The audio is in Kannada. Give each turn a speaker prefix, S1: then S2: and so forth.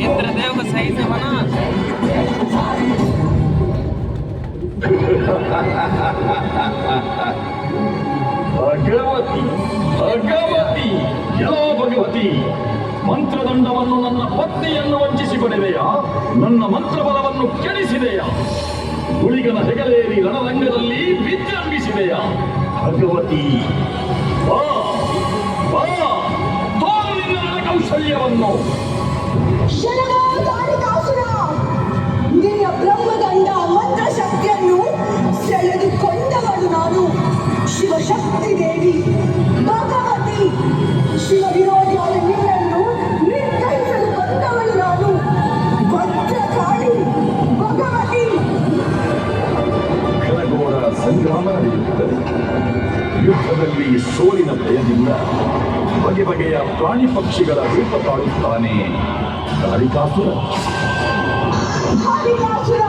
S1: इंद्रदेव का सही से बना।
S2: ಭಗವತಿ ಭಗವತಿ ಯಾವ ಭಗವತಿ ಮಂತ್ರದಂಡವನ್ನು ನನ್ನ ಪತ್ನಿಯನ್ನು ವಂಚಿಸಿಕೊಡಿದೆಯಾ? ನನ್ನ ಮಂತ್ರಬಲವನ್ನು ಕೆಡಿಸಿದೆಯಾ? ಹುಳಿಗನ ಹೆಗಲೇರಿ ರಣರಂಗದಲ್ಲಿ ವಿಜೃಂಭಿಸಿದೆಯಾ? ಭಗವತಿ ಬಾ ಬಾ, ತೋರು ನಿನ್ನ ಕೌಶಲ್ಯವನ್ನು.
S3: ನಿನ್ನ ಬ್ರಹ್ಮದಂಡ ಮಂತ್ರ ಶಕ್ತಿಯನ್ನು ಸೆಳೆದುಕೊಂಡವಳು ನಾನು. ಶಿವಶಕ್ತಿ ದೇವಿ ಭಗವತಿ, ಶಿವ ವಿರೋಧಿಯಾದ ನಿನ್ನನ್ನು ನಿರ್ಣಯಿಸಲು ಬಂದವಳು ನಾನು. ಭದ್ರಕಾಳಿ ಭಗವತಿ.
S2: ಘನಘೋರ ಸಂಗ್ರಾಮ ನಡೆಯುತ್ತದೆ. ಯುದ್ಧದಲ್ಲಿ ಸೋಲಿನ ಭಯದಿಂದ ಬಗೆ ಬಗೆಯ ಪ್ರಾಣಿ ಪಕ್ಷಿಗಳ ರೂಪ ತಾಳುತ್ತಾನೆ ಕಾಳಿಕಾಸುರ.
S3: ಕಾಳಿಕಾಸುರ